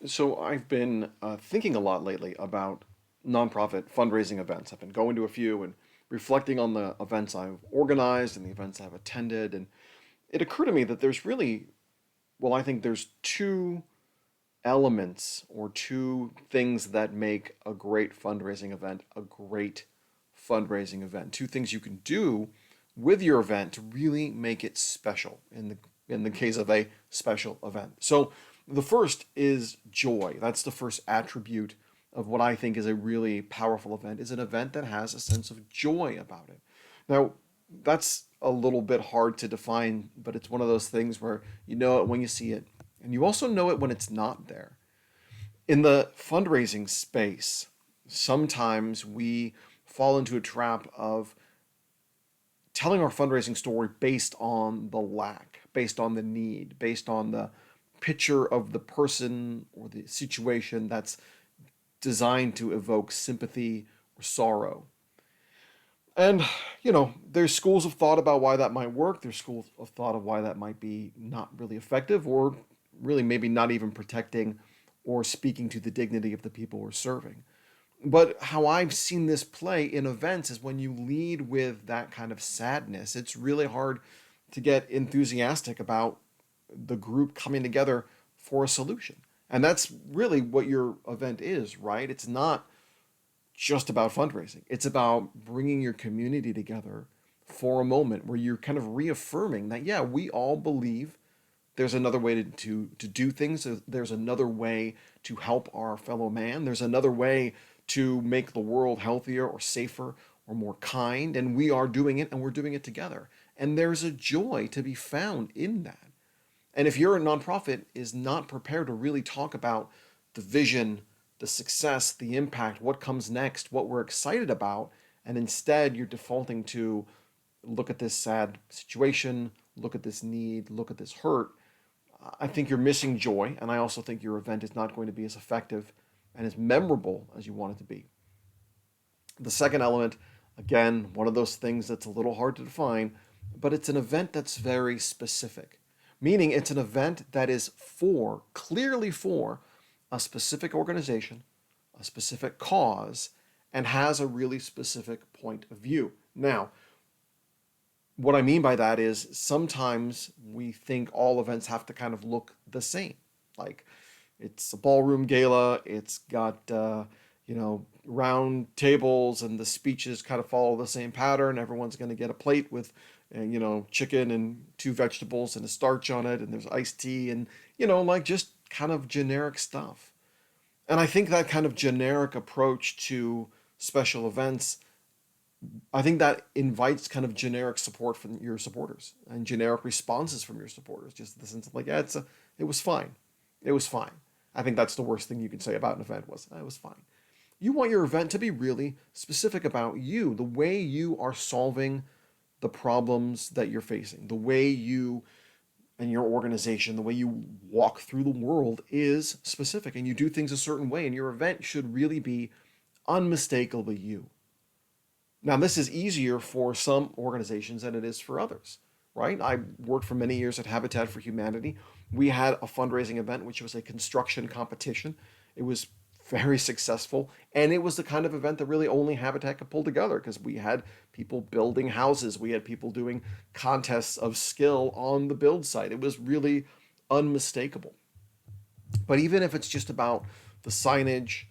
So I've been thinking a lot lately about nonprofit fundraising events. I've been going to a few and reflecting on the events I've organized and the events I've attended. And it occurred to me that there's really, well, I think there's two elements or two things that make a great fundraising event a great fundraising event. Two things you can do with your event to really make it special in the case of a special event. So the first is joy. That's the first attribute of what I think is a really powerful event, is an event that has a sense of joy about it. Now, that's a little bit hard to define, but it's one of those things where you know it when you see it, and you also know it when it's not there. In the fundraising space, sometimes we fall into a trap of telling our fundraising story based on the lack, based on the need, based on the picture of the person or the situation that's designed to evoke sympathy or sorrow. And, there's schools of thought about why that might work. There's schools of thought of why that might be not really effective or really maybe not even protecting or speaking to the dignity of the people we're serving. But how I've seen this play in events is when you lead with that kind of sadness, it's really hard to get enthusiastic about the group coming together for a solution. And that's really what your event is, right? It's not just about fundraising. It's about bringing your community together for a moment where you're kind of reaffirming that, yeah, we all believe there's another way to do things. There's another way to help our fellow man. There's another way to make the world healthier or safer or more kind. And we are doing it and we're doing it together. And there's a joy to be found in that. And if your nonprofit is not prepared to really talk about the vision, the success, the impact, what comes next, what we're excited about, and instead you're defaulting to look at this sad situation, look at this need, look at this hurt, I think you're missing joy. And I also think your event is not going to be as effective and as memorable as you want it to be. The second element, again, one of those things that's a little hard to define, but it's an event that's very specific, meaning it's an event that is clearly for a specific organization, a specific cause, and has a really specific point of view. Now, what I mean by that is sometimes we think all events have to kind of look the same. Like it's a ballroom gala, it's got, round tables and the speeches kind of follow the same pattern. Everyone's going to get a plate with, chicken and two vegetables and a starch on it, and there's iced tea and, like just kind of generic stuff. And I think that kind of generic approach to special events, I think that invites kind of generic support from your supporters and generic responses from your supporters. Just the sense of like, yeah, it was fine. It was fine. I think that's the worst thing you can say about an event was, it was fine. You want your event to be really specific about you, the way you are solving the problems that you're facing, the way you and your organization, the way you walk through the world is specific, and you do things a certain way, and your event should really be unmistakably you. Now, this is easier for some organizations than it is for others, right? I worked for many years at Habitat for Humanity. We had a fundraising event, which was a construction competition. It was very successful, and it was the kind of event that really only Habitat could pull together because we had people building houses, we had people doing contests of skill on the build site. It was really unmistakable. But even if it's just about the signage,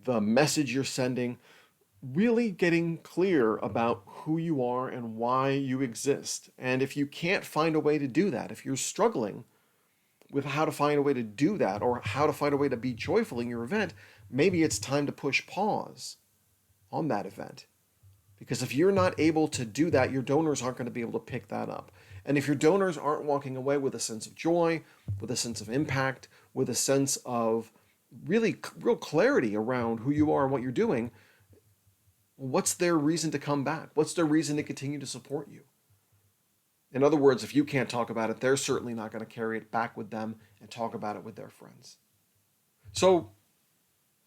the message you're sending, really getting clear about who you are and why you exist. And if you can't find a way to do that, if you're struggling with how to find a way to do that or how to find a way to be joyful in your event, maybe it's time to push pause on that event. Because if you're not able to do that, your donors aren't going to be able to pick that up. And if your donors aren't walking away with a sense of joy, with a sense of impact, with a sense of really real clarity around who you are and what you're doing, what's their reason to come back? What's their reason to continue to support you? In other words, if you can't talk about it, they're certainly not going to carry it back with them and talk about it with their friends. So,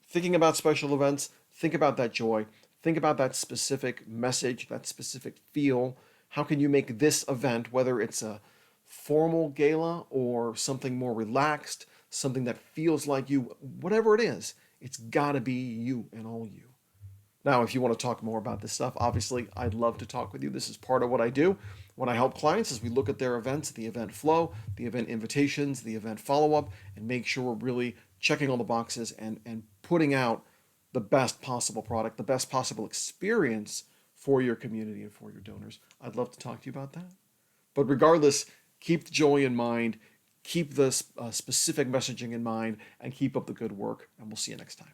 thinking about special events, think about that joy, think about that specific message, that specific feel. How can you make this event, whether it's a formal gala or something more relaxed, something that feels like you, whatever it is, it's got to be you and all you. Now, if you want to talk more about this stuff, obviously, I'd love to talk with you. This is part of what I do when I help clients as we look at their events, the event flow, the event invitations, the event follow-up, and make sure we're really checking all the boxes and putting out the best possible product, the best possible experience for your community and for your donors. I'd love to talk to you about that. But regardless, keep the joy in mind, keep the specific messaging in mind, and keep up the good work, and we'll see you next time.